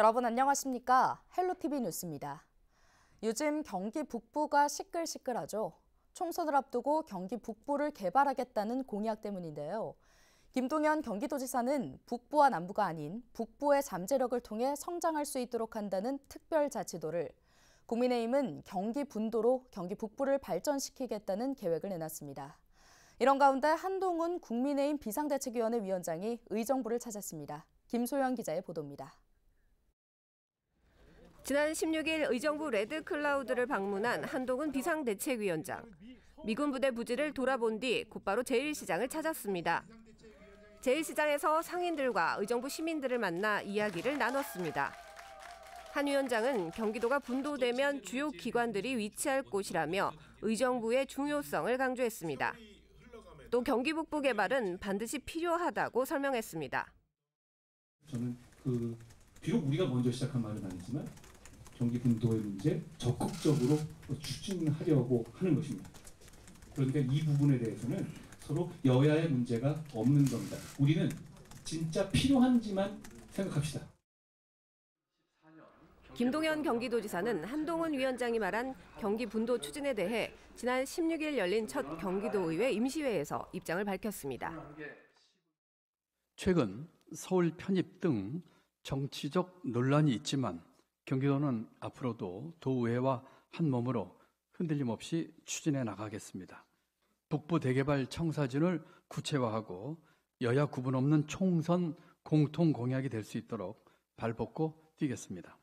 여러분 안녕하십니까? 헬로티비 뉴스입니다. 요즘 경기 북부가 시끌시끌하죠. 총선을 앞두고 경기 북부를 개발하겠다는 공약 때문인데요. 김동연 경기도지사는 북부와 남부가 아닌 북부의 잠재력을 통해 성장할 수 있도록 한다는 특별자치도를, 국민의힘은 경기 분도로 경기 북부를 발전시키겠다는 계획을 내놨습니다. 이런 가운데 한동훈 국민의힘 비상대책위원회 위원장이 의정부를 찾았습니다. 김소영 기자의 보도입니다. 지난 16일 의정부 레드클라우드를 방문한 한동훈 비상대책위원장. 미군 부대 부지를 돌아본 뒤 곧바로 제1시장을 찾았습니다. 제1시장에서 상인들과 의정부 시민들을 만나 이야기를 나눴습니다. 한 위원장은 경기도가 분도되면 주요 기관들이 위치할 곳이라며 의정부의 중요성을 강조했습니다. 또 경기 북부 개발은 반드시 필요하다고 설명했습니다. 저는 비록 우리가 먼저 시작한 말은 아니지만 경기 분도의 문제 적극적으로 추진하려고 하는 것입니다. 그러니까 이 부분에 대해서는 서로 여야의 문제가 없는 겁니다. 우리는 진짜 필요한지만 생각합시다. 김동연 경기도지사는 한동훈 위원장이 말한 경기 분도 추진에 대해 지난 16일 열린 첫 경기도의회 임시회에서 입장을 밝혔습니다. 최근 서울 편입 등 정치적 논란이 있지만 경기도는 앞으로도 도의회와 한 몸으로 흔들림 없이 추진해 나가겠습니다. 북부 대개발 청사진을 구체화하고 여야 구분 없는 총선 공통 공약이 될 수 있도록 발벗고 뛰겠습니다.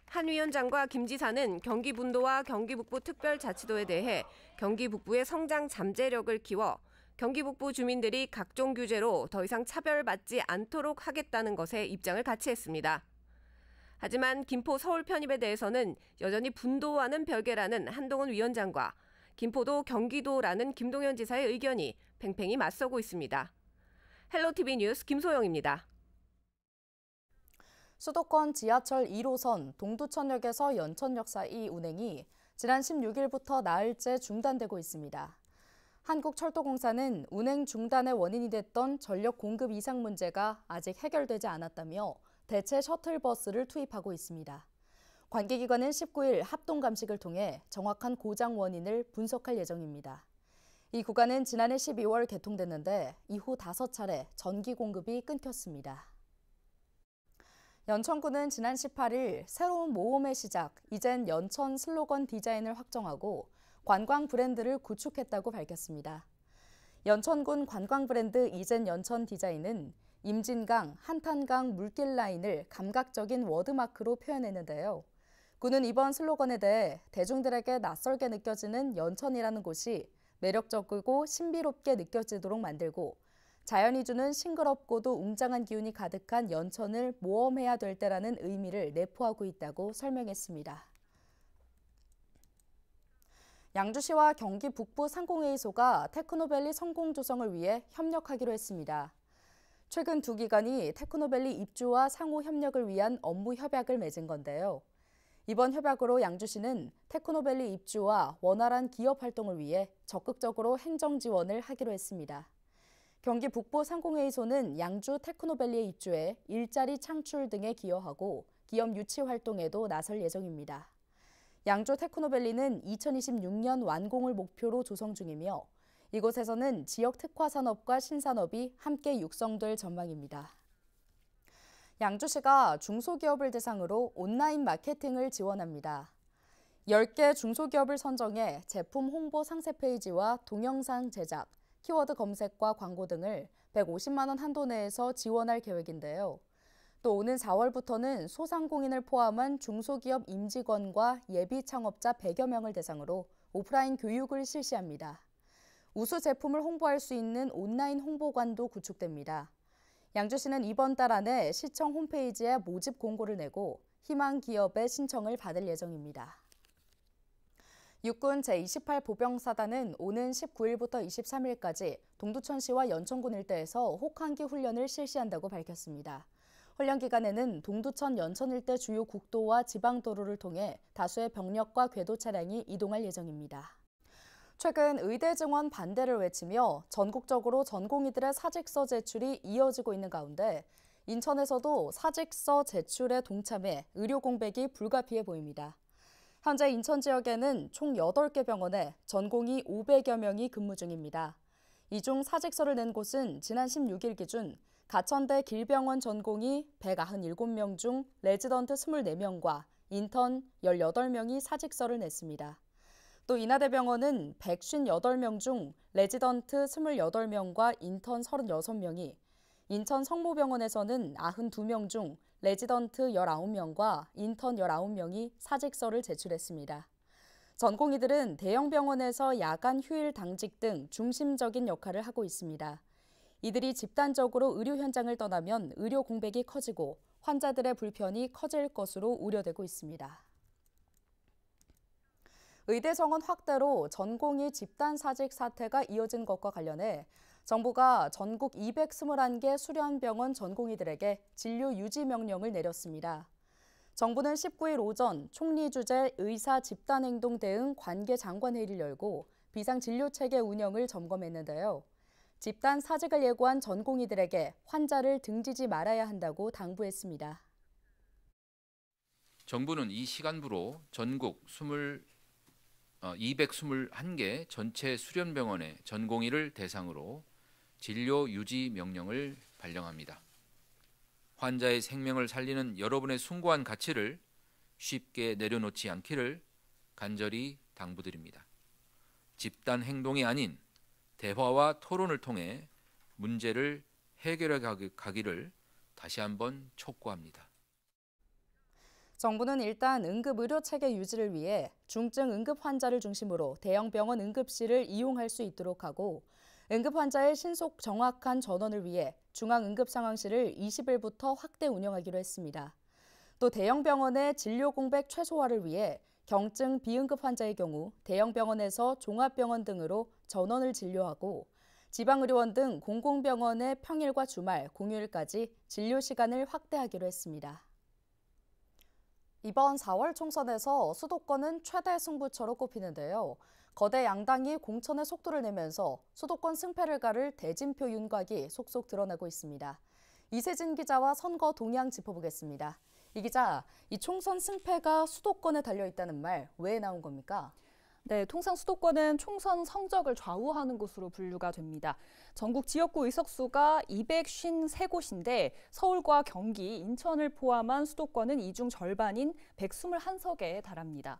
한 위원장과 김 지사는 경기 분도와 경기 북부 특별자치도에 대해 경기 북부의 성장 잠재력을 키워 경기 북부 주민들이 각종 규제로 더 이상 차별받지 않도록 하겠다는 것에 입장을 같이 했습니다. 하지만 김포 서울 편입에 대해서는 여전히 분도와는 별개라는 한동훈 위원장과 김포도 경기도라는 김동연 지사의 의견이 팽팽히 맞서고 있습니다. 헬로티비 뉴스 김소영입니다. 수도권 지하철 1호선 동두천역에서 연천역 사이 운행이 지난 16일부터 나흘째 중단되고 있습니다. 한국철도공사는 운행 중단의 원인이 됐던 전력 공급 이상 문제가 아직 해결되지 않았다며 대체 셔틀버스를 투입하고 있습니다. 관계기관은 19일 합동감식을 통해 정확한 고장 원인을 분석할 예정입니다. 이 구간은 지난해 12월 개통됐는데 이후 5차례 전기 공급이 끊겼습니다. 연천구는 지난 18일 새로운 모험의 시작, 이젠 연천 슬로건 디자인을 확정하고 관광 브랜드를 구축했다고 밝혔습니다. 연천군 관광 브랜드 이젠 연천 디자인은 임진강, 한탄강 물길 라인을 감각적인 워드마크로 표현했는데요. 군은 이번 슬로건에 대해 대중들에게 낯설게 느껴지는 연천이라는 곳이 매력적이고 신비롭게 느껴지도록 만들고 자연이 주는 싱그럽고도 웅장한 기운이 가득한 연천을 모험해야 될 때라는 의미를 내포하고 있다고 설명했습니다. 양주시와 경기 북부 상공회의소가 테크노밸리 성공 조성을 위해 협력하기로 했습니다. 최근 두 기관이 테크노밸리 입주와 상호 협력을 위한 업무 협약을 맺은 건데요. 이번 협약으로 양주시는 테크노밸리 입주와 원활한 기업 활동을 위해 적극적으로 행정 지원을 하기로 했습니다. 경기 북부 상공회의소는 양주 테크노밸리에 입주해 일자리 창출 등에 기여하고 기업 유치 활동에도 나설 예정입니다. 양주 테크노밸리는 2026년 완공을 목표로 조성 중이며 이곳에서는 지역 특화 산업과 신산업이 함께 육성될 전망입니다. 양주시가 중소기업을 대상으로 온라인 마케팅을 지원합니다. 10개 중소기업을 선정해 제품 홍보 상세 페이지와 동영상 제작, 키워드 검색과 광고 등을 150만 원 한도 내에서 지원할 계획인데요. 또 오는 4월부터는 소상공인을 포함한 중소기업 임직원과 예비 창업자 100여 명을 대상으로 오프라인 교육을 실시합니다. 우수 제품을 홍보할 수 있는 온라인 홍보관도 구축됩니다. 양주시는 이번 달 안에 시청 홈페이지에 모집 공고를 내고 희망 기업의 신청을 받을 예정입니다. 육군 제28 보병사단은 오는 19일부터 23일까지 동두천시와 연천군 일대에서 혹한기 훈련을 실시한다고 밝혔습니다. 훈련 기간에는 동두천 연천 일대 주요 국도와 지방도로를 통해 다수의 병력과 궤도 차량이 이동할 예정입니다. 최근 의대 증원 반대를 외치며 전국적으로 전공의들의 사직서 제출이 이어지고 있는 가운데 인천에서도 사직서 제출에 동참해 의료 공백이 불가피해 보입니다. 현재 인천 지역에는 총 8개 병원에 전공의 500여 명이 근무 중입니다. 이 중 사직서를 낸 곳은 지난 16일 기준 가천대 길병원 전공의 197명 중 레지던트 24명과 인턴 18명이 사직서를 냈습니다. 또 인하대병원은 158명 중 레지던트 28명과 인턴 36명이, 인천 성모병원에서는 92명 중 레지던트 19명과 인턴 19명이 사직서를 제출했습니다. 전공의들은 대형 병원에서 야간 휴일 당직 등 중심적인 역할을 하고 있습니다. 이들이 집단적으로 의료 현장을 떠나면 의료 공백이 커지고 환자들의 불편이 커질 것으로 우려되고 있습니다. 의대 정원 확대로 전공의 집단 사직 사태가 이어진 것과 관련해 정부가 전국 221개 수련병원 전공의들에게 진료 유지 명령을 내렸습니다. 정부는 19일 오전 총리 주재 의사 집단행동 대응 관계장관회의를 열고 비상진료체계 운영을 점검했는데요. 집단 사직을 예고한 전공의들에게 환자를 등지지 말아야 한다고 당부했습니다. 정부는 이 시간부로 전국 221개 전체 수련병원의 전공의를 대상으로 진료 유지 명령을 발령합니다. 환자의 생명을 살리는 여러분의 숭고한 가치를 쉽게 내려놓지 않기를 간절히 당부드립니다. 집단 행동이 아닌 대화와 토론을 통해 문제를 해결해 가기를 다시 한번 촉구합니다. 정부는 일단 응급의료체계 유지를 위해 중증 응급 환자를 중심으로 대형 병원 응급실을 이용할 수 있도록 하고, 응급 환자의 신속 정확한 전원을 위해 중앙응급상황실을 20일부터 확대 운영하기로 했습니다. 또 대형 병원의 진료 공백 최소화를 위해 경증 비응급 환자의 경우 대형 병원에서 종합병원 등으로 전원을 진료하고, 지방의료원 등 공공병원의 평일과 주말, 공휴일까지 진료 시간을 확대하기로 했습니다. 이번 4월 총선에서 수도권은 최대 승부처로 꼽히는데요. 거대 양당이 공천의 속도를 내면서 수도권 승패를 가를 대진표 윤곽이 속속 드러나고 있습니다. 이세진 기자와 선거 동향 짚어보겠습니다. 이 기자, 이 총선 승패가 수도권에 달려있다는 말 왜 나온 겁니까? 네, 통상 수도권은 총선 성적을 좌우하는 곳으로 분류가 됩니다. 전국 지역구 의석수가 253곳인데 서울과 경기, 인천을 포함한 수도권은 이 중 절반인 121석에 달합니다.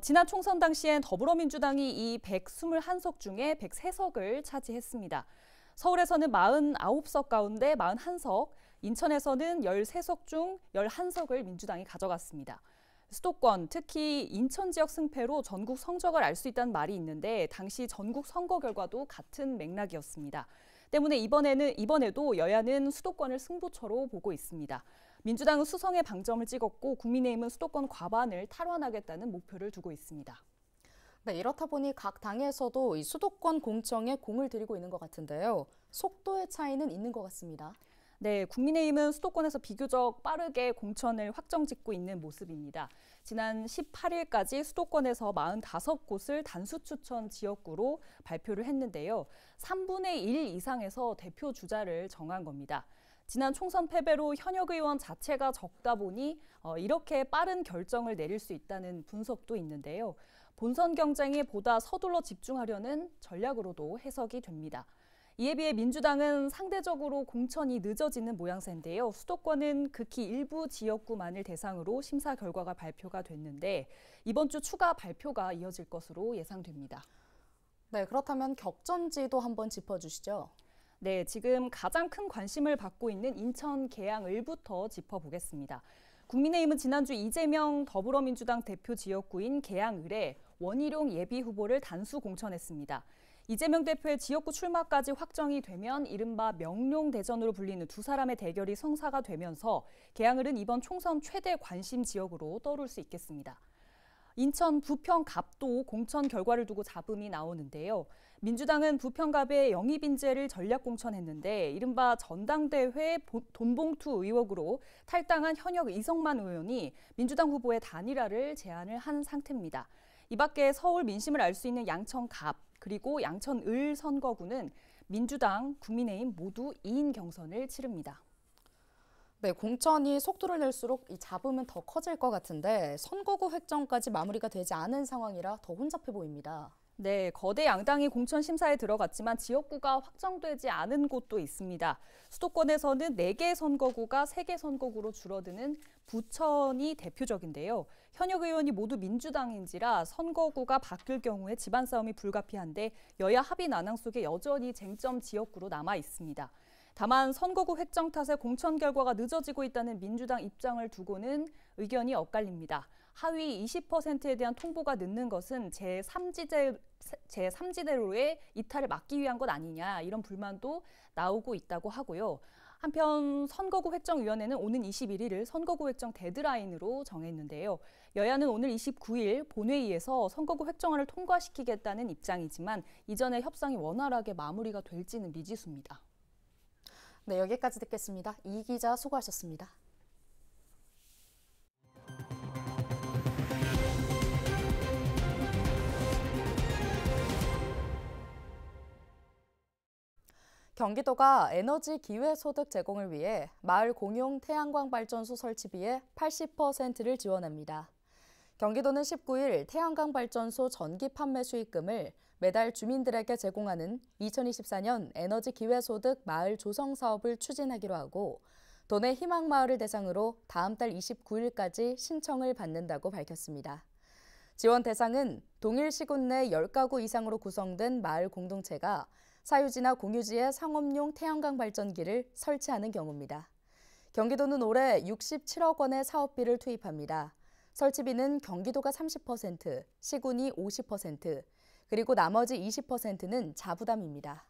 지난 총선 당시엔 더불어민주당이 이 121석 중에 103석을 차지했습니다. 서울에서는 49석 가운데 41석, 인천에서는 13석 중 11석을 민주당이 가져갔습니다. 수도권, 특히 인천 지역 승패로 전국 성적을 알 수 있다는 말이 있는데 당시 전국 선거 결과도 같은 맥락이었습니다. 때문에 이번에도 여야는 수도권을 승부처로 보고 있습니다. 민주당은 수성에 방점을 찍었고 국민의힘은 수도권 과반을 탈환하겠다는 목표를 두고 있습니다. 네, 이렇다 보니 각 당에서도 이 수도권 공청에 공을 들이고 있는 것 같은데요. 속도의 차이는 있는 것 같습니다. 네, 국민의힘은 수도권에서 비교적 빠르게 공천을 확정짓고 있는 모습입니다. 지난 18일까지 수도권에서 45곳을 단수 추천 지역구로 발표를 했는데요. 3분의 1 이상에서 대표 주자를 정한 겁니다. 지난 총선 패배로 현역 의원 자체가 적다 보니 이렇게 빠른 결정을 내릴 수 있다는 분석도 있는데요. 본선 경쟁에 보다 서둘러 집중하려는 전략으로도 해석이 됩니다. 이에 비해 민주당은 상대적으로 공천이 늦어지는 모양새인데요. 수도권은 극히 일부 지역구만을 대상으로 심사 결과가 발표가 됐는데 이번 주 추가 발표가 이어질 것으로 예상됩니다. 네, 그렇다면 격전지도 한번 짚어주시죠. 네, 지금 가장 큰 관심을 받고 있는 인천 계양을부터 짚어보겠습니다. 국민의힘은 지난주 이재명 더불어민주당 대표 지역구인 계양을에 원희룡 예비후보를 단수 공천했습니다. 이재명 대표의 지역구 출마까지 확정이 되면 이른바 명룡대전으로 불리는 두 사람의 대결이 성사가 되면서 계양을은 이번 총선 최대 관심 지역으로 떠오를 수 있겠습니다. 인천 부평갑도 공천 결과를 두고 잡음이 나오는데요. 민주당은 부평갑의 영입인재를 전략 공천했는데 이른바 전당대회 돈봉투 의혹으로 탈당한 현역 이성만 의원이 민주당 후보의 단일화를 제안을 한 상태입니다. 이 밖에 서울 민심을 알 수 있는 양천갑 그리고 양천을 선거구는 민주당, 국민의힘 모두 2인 경선을 치릅니다. 네, 공천이 속도를 낼수록 이 잡음은 더 커질 것 같은데 선거구 획정까지 마무리가 되지 않은 상황이라 더 혼잡해 보입니다. 네, 거대 양당이 공천 심사에 들어갔지만 지역구가 확정되지 않은 곳도 있습니다. 수도권에서는 4개 선거구가 3개 선거구로 줄어드는 부천이 대표적인데요. 현역 의원이 모두 민주당인지라 선거구가 바뀔 경우에 집안 싸움이 불가피한데 여야 합의 난항 속에 여전히 쟁점 지역구로 남아 있습니다. 다만 선거구 획정 탓에 공천 결과가 늦어지고 있다는 민주당 입장을 두고는 의견이 엇갈립니다. 하위 20%에 대한 통보가 늦는 것은 제3지대로의 이탈을 막기 위한 것 아니냐 이런 불만도 나오고 있다고 하고요. 한편 선거구 획정위원회는 오는 21일을 선거구 획정 데드라인으로 정했는데요. 여야는 오늘 29일 본회의에서 선거구 획정안을 통과시키겠다는 입장이지만 이전에 협상이 원활하게 마무리가 될지는 미지수입니다. 네, 여기까지 듣겠습니다. 이 기자 수고하셨습니다. 경기도가 에너지 기회소득 제공을 위해 마을 공용 태양광 발전소 설치비의 80%를 지원합니다. 경기도는 19일 태양광 발전소 전기 판매 수익금을 매달 주민들에게 제공하는 2024년 에너지 기회소득 마을 조성 사업을 추진하기로 하고 도내 희망마을을 대상으로 다음 달 29일까지 신청을 받는다고 밝혔습니다. 지원 대상은 동일 시군 내 10가구 이상으로 구성된 마을 공동체가 사유지나 공유지에 상업용 태양광 발전기를 설치하는 경우입니다. 경기도는 올해 67억 원의 사업비를 투입합니다. 설치비는 경기도가 30%, 시군이 50%, 그리고 나머지 20%는 자부담입니다.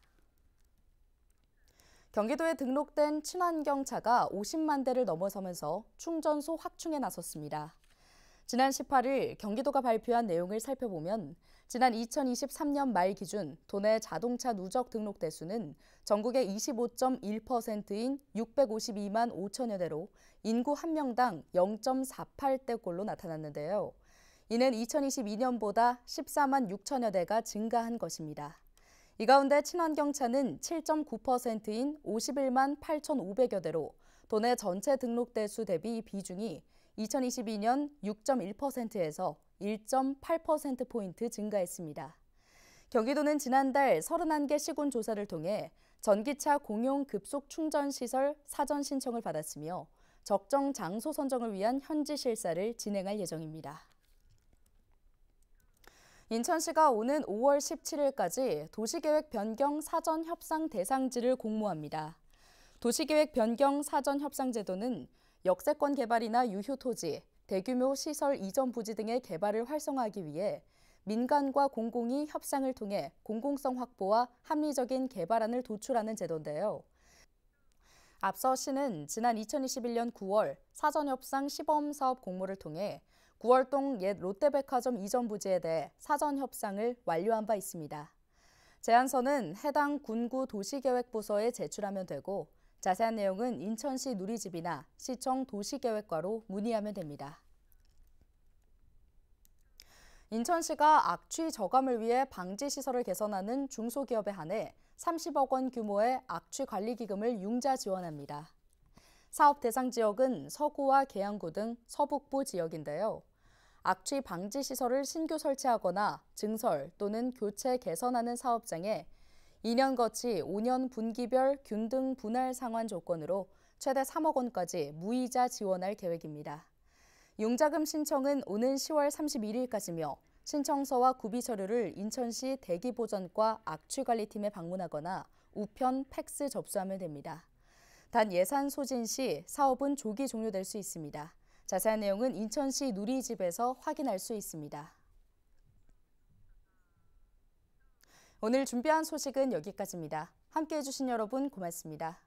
경기도에 등록된 친환경차가 50만 대를 넘어서면서 충전소 확충에 나섰습니다. 지난 18일 경기도가 발표한 내용을 살펴보면 지난 2023년 말 기준 도내 자동차 누적 등록 대수는 전국의 25.1%인 652만 5천여 대로 인구 1명당 0.48대꼴로 나타났는데요. 이는 2022년보다 14만 6천여 대가 증가한 것입니다. 이 가운데 친환경차는 7.9%인 51만 8,500여 대로 도내 전체 등록 대수 대비 비중이 2022년 6.1%에서 1.8%포인트 증가했습니다. 경기도는 지난달 31개 시군 조사를 통해 전기차 공용 급속 충전 시설 사전 신청을 받았으며 적정 장소 선정을 위한 현지 실사를 진행할 예정입니다. 인천시가 오는 5월 17일까지 도시계획 변경 사전 협상 대상지를 공모합니다. 도시계획 변경 사전 협상 제도는 역세권 개발이나 유휴 토지, 대규모 시설 이전 부지 등의 개발을 활성화하기 위해 민간과 공공이 협상을 통해 공공성 확보와 합리적인 개발안을 도출하는 제도인데요. 앞서 시는 지난 2021년 9월 사전협상 시범사업 공모를 통해 9월동 옛 롯데백화점 이전 부지에 대해 사전협상을 완료한 바 있습니다. 제안서는 해당 군구 도시계획부서에 제출하면 되고 자세한 내용은 인천시 누리집이나 시청 도시계획과로 문의하면 됩니다. 인천시가 악취 저감을 위해 방지시설을 개선하는 중소기업에 한해 30억 원 규모의 악취관리기금을 융자 지원합니다. 사업 대상 지역은 서구와 계양구 등 서북부 지역인데요. 악취 방지 시설을 신규 설치하거나 증설 또는 교체 개선하는 사업장에 2년 거치 5년 분기별 균등 분할 상환 조건으로 최대 3억 원까지 무이자 지원할 계획입니다. 융자금 신청은 오는 10월 31일까지며 신청서와 구비 서류를 인천시 대기보전과 악취관리팀에 방문하거나 우편, 팩스 접수하면 됩니다. 단 예산 소진 시 사업은 조기 종료될 수 있습니다. 자세한 내용은 인천시 누리집에서 확인할 수 있습니다. 오늘 준비한 소식은 여기까지입니다. 함께해 주신 여러분 고맙습니다.